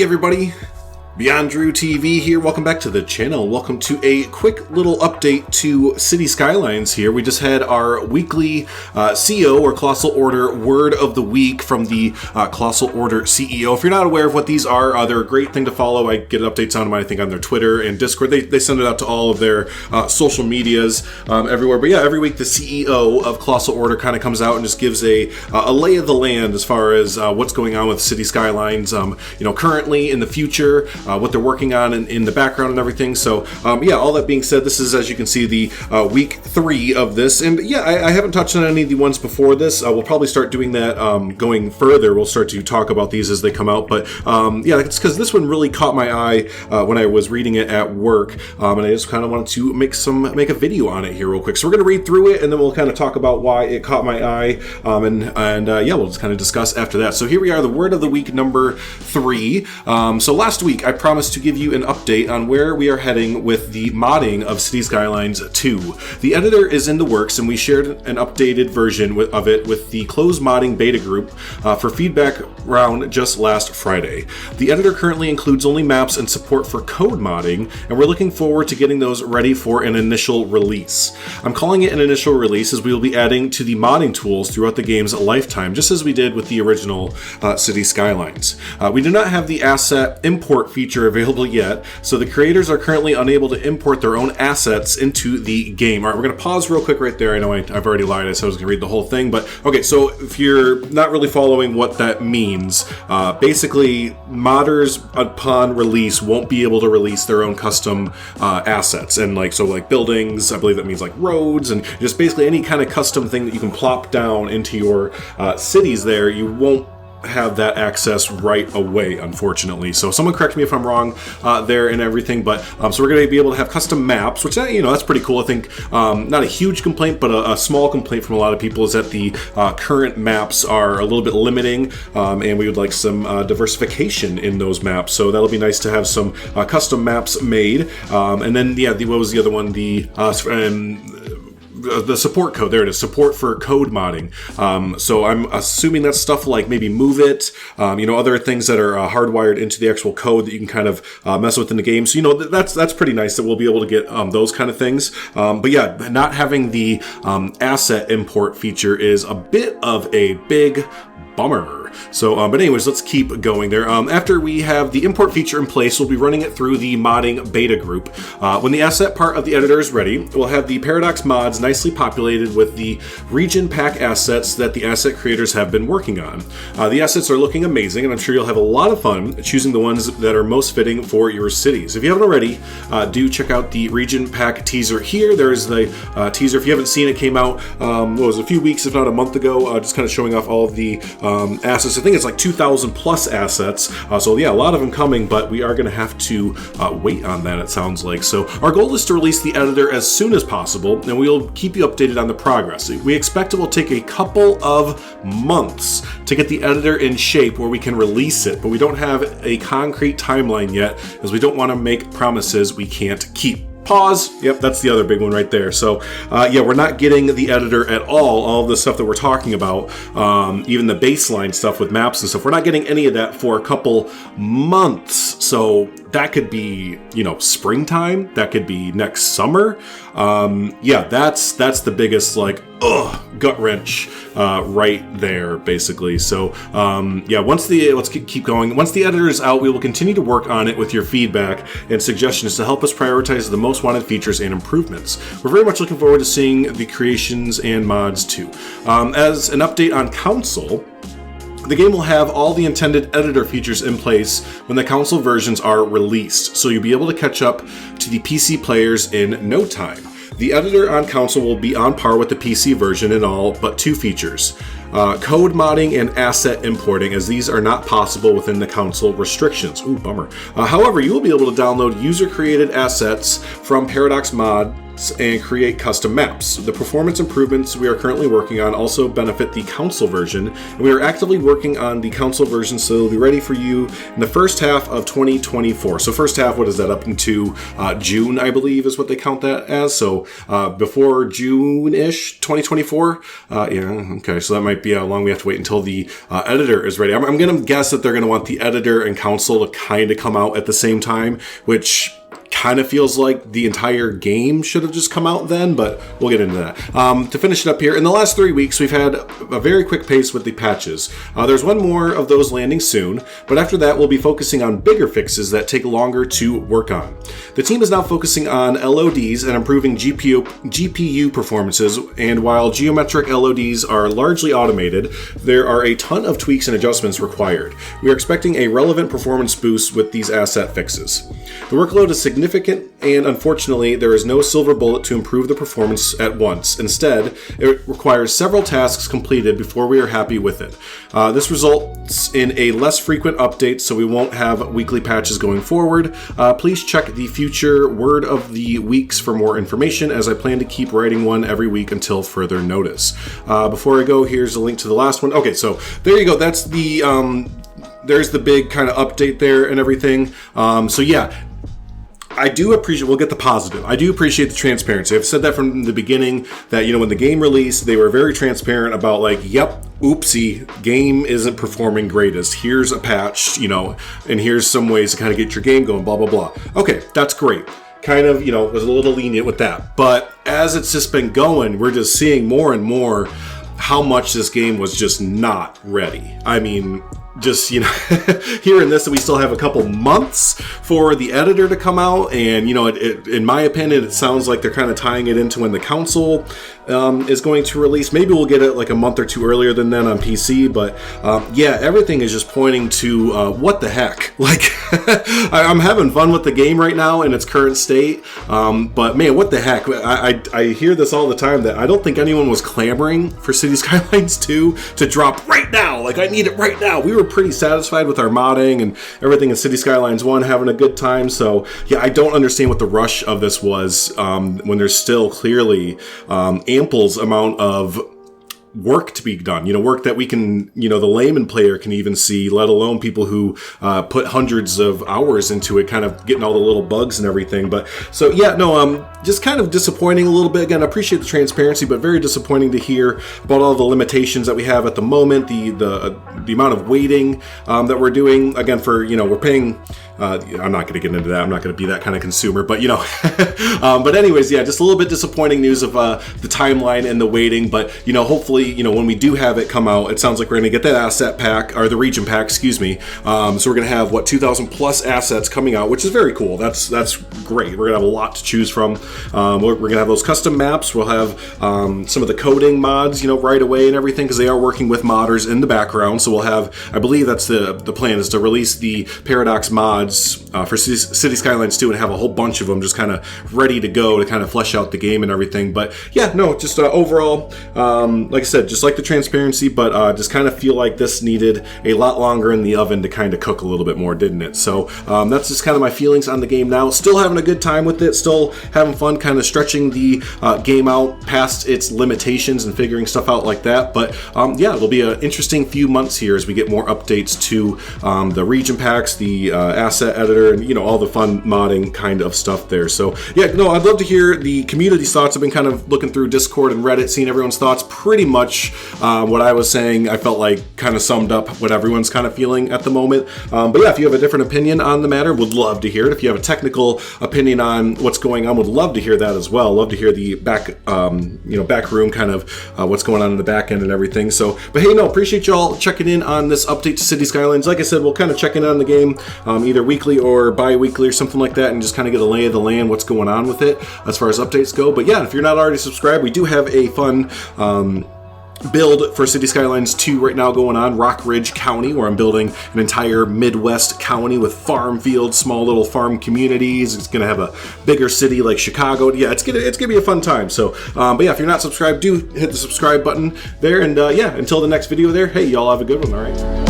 Hey everybody, BeyondDrewTV here. Welcome back to the channel. Welcome to a quick little update to City Skylines here. We just had our weekly CEO or Colossal Order word of the week from the Colossal Order CEO. If you're not aware of what these are, they're a great thing to follow. I get updates on them, I think, on their Twitter and Discord. They send it out to all of their social medias everywhere. But yeah, every week the CEO of Colossal Order kind of comes out and just gives a lay of the land as far as what's going on with City Skylines, currently, in the future, what they're working on in the background and everything. So yeah, all that being said, this is, as you can see, the week 3 of this. And yeah, I haven't touched on any of the ones before this. We'll probably start doing that going further. We'll start to talk about these as they come out. But yeah, it's because this one really caught my eye when I was reading it at work. And I just kind of wanted to make a video on it here real quick. So we're going to read through it and then we'll kind of talk about why it caught my eye. And yeah, we'll just kind of discuss after that. So here we are, the word of the week number 3. So last week I promised to give you an update on where we are heading with the modding of City Skylines 2. The editor is in the works, and we shared an updated version of it with the closed modding beta group for feedback round just last Friday. The editor currently includes only maps and support for code modding, and we're looking forward to getting those ready for an initial release. I'm calling it an initial release as we will be adding to the modding tools throughout the game's lifetime, just as we did with the original City Skylines. We do not have the asset import feature available yet, so the creators are currently unable to import their own assets into the game. All right, we're going to pause real quick right there. I know I've already lied. I said I was going to read the whole thing, but okay, so if you're not really following what that means, basically modders upon release won't be able to release their own custom assets, and like buildings, I believe that means like roads, and just basically any kind of custom thing that you can plop down into your cities there, you won't have that access right away, unfortunately. So someone correct me if I'm wrong there and everything, but so we're going to be able to have custom maps, which that's pretty cool. I think not a huge complaint, but a small complaint from a lot of people is that the current maps are a little bit limiting, and we would like some diversification in those maps. So that'll be nice to have some custom maps made. And then yeah, what was the other one? The support code, there it is, support for code modding. So I'm assuming that's stuff like maybe Move It, other things that are hardwired into the actual code that you can kind of mess with in the game. So, that's pretty nice that we'll be able to get those kind of things. But yeah, not having the asset import feature is a bit of a big bummer. So, but anyways, let's keep going there. After we have the import feature in place, we'll be running it through the modding beta group. When the asset part of the editor is ready, we'll have the Paradox mods nicely populated with the region pack assets that the asset creators have been working on. The assets are looking amazing, and I'm sure you'll have a lot of fun choosing the ones that are most fitting for your cities. If you haven't already, do check out the region pack teaser here. There's the teaser. If you haven't seen it, came out, a few weeks, if not a month ago, just kind of showing off all of the assets. I think it's like 2,000 plus assets. So yeah, a lot of them coming, but we are going to have to wait on that, it sounds like. So our goal is to release the editor as soon as possible, and we'll keep you updated on the progress. We expect it will take a couple of months to get the editor in shape where we can release it, but we don't have a concrete timeline yet, as we don't want to make promises we can't keep. Pause. Yep, that's the other big one right there. So, yeah, we're not getting the editor at all of the stuff that we're talking about, even the baseline stuff with maps and stuff. We're not getting any of that for a couple months. So that could be, springtime. That could be next summer. Yeah, that's the biggest, gut wrench right there, basically. So, yeah, let's keep going. Once the editor is out, we will continue to work on it with your feedback and suggestions to help us prioritize the most wanted features and improvements. We're very much looking forward to seeing the creations and mods too. As an update on console, the game will have all the intended editor features in place when the console versions are released, so you'll be able to catch up to the PC players in no time. The editor on console will be on par with the PC version in all but 2 features. Code modding and asset importing, as these are not possible within the console restrictions. Ooh, bummer. However, you will be able to download user-created assets from Paradox Mod and create custom maps. The performance improvements we are currently working on also benefit the console version, and we are actively working on the console version, so it'll be ready for you in the first half of 2024. So first half, what is that, up into June, I believe, is what they count that as. So before June-ish 2024. Yeah, okay, so that might might be how long we have to wait until the editor is ready. I'm going to guess that they're going to want the editor and console to kind of come out at the same time, which kind of feels like the entire game should have just come out then, but we'll get into that. To finish it up here, in the last 3 weeks, we've had a very quick pace with the patches. There's one more of those landing soon, but after that, we'll be focusing on bigger fixes that take longer to work on. The team is now focusing on LODs and improving GPU performances, and while geometric LODs are largely automated, there are a ton of tweaks and adjustments required. We are expecting a relevant performance boost with these asset fixes. The workload is significant, and unfortunately, there is no silver bullet to improve the performance at once. Instead, it requires several tasks completed before we are happy with it. This results in a less frequent update, so we won't have weekly patches going forward. Please check the future word of the weeks for more information, as I plan to keep writing one every week until further notice. Before I go, here's a link to the last one. Okay, so there you go. That's the there's the big kind of update there and everything. So yeah, I do appreciate, we'll get the positive. I do appreciate the transparency. I've said that from the beginning that, you know, when the game released, they were very transparent about like, yep, oopsie, game isn't performing greatest. Here's a patch, you know, and here's some ways to kind of get your game going, blah, blah, blah. Okay, that's great. Kind of, you know, was a little lenient with that. But as it's just been going, we're just seeing more and more how much this game was just not ready. I mean, just, you know, hearing this, that we still have a couple months for the editor to come out, and, you know, in my opinion, it sounds like they're kind of tying it into when the console is going to release. Maybe we'll get it like a month or two earlier than then on PC, but yeah, everything is just pointing to what the heck. Like, I'm having fun with the game right now in its current state, but man, what the heck? I hear this all the time that I don't think anyone was clamoring for City Skylines 2 to drop right now. Like, I need it right now. We were pretty satisfied with our modding and everything in City Skylines 1, having a good time. So yeah, I don't understand what the rush of this was when there's still clearly ample amount of work to be done, you know, work that we can, you know, the layman player can even see, let alone people who put hundreds of hours into it, kind of getting all the little bugs and everything. But so yeah, no, just kind of disappointing a little bit. Again, I appreciate the transparency, but very disappointing to hear about all the limitations that we have at the moment, the amount of waiting that we're doing. Again, for, you know, we're paying, I'm not going to get into that. I'm not going to be that kind of consumer, but, you know, but anyways, yeah, just a little bit disappointing news of the timeline and the waiting, but, you know, hopefully, you know, when we do have it come out, it sounds like we're going to get that asset pack, or the region pack, excuse me. So we're going to have, what, 2,000 plus assets coming out, which is very cool. That's great. We're going to have a lot to choose from. We're going to have those custom maps. We'll have some of the coding mods, you know, right away and everything, because they are working with modders in the background. So we'll have, I believe that's the plan, is to release the Paradox mods for City Skylines 2 and have a whole bunch of them just kind of ready to go to kind of flesh out the game and everything. But yeah, no, just overall, like I said, just like the transparency, but just kind of feel like this needed a lot longer in the oven to kind of cook a little bit more, didn't it? So that's just kind of my feelings on the game now. Still having a good time with it, still having fun kind of stretching the game out past its limitations and figuring stuff out like that. But yeah, it'll be an interesting few months here as we get more updates to the region packs, the asset editor, and, you know, all the fun modding kind of stuff there. So yeah, no, I'd love to hear the community's thoughts. I've been kind of looking through Discord and Reddit, seeing everyone's thoughts. Pretty much what I was saying, I felt like kind of summed up what everyone's kind of feeling at the moment. But yeah, if you have a different opinion on the matter, would love to hear it. If you have a technical opinion on what's going on, would love to hear that as well. Love to hear the back, you know, back room kind of what's going on in the back end and everything. So, but hey, no, appreciate y'all checking in on this update to City Skylines. Like I said, we'll kind of check in on the game either weekly or bi-weekly or something like that, and just kind of get a lay of the land, what's going on with it as far as updates go. But yeah, if you're not already subscribed, we do have a fun build for City Skylines 2 right now going on, Rock Ridge County, where I'm building an entire Midwest county with farm fields, small little farm communities. It's gonna have a bigger city like Chicago. Yeah, it's gonna be a fun time. So, but yeah, if you're not subscribed, do hit the subscribe button there. And yeah, until the next video there, hey, y'all have a good one, all right?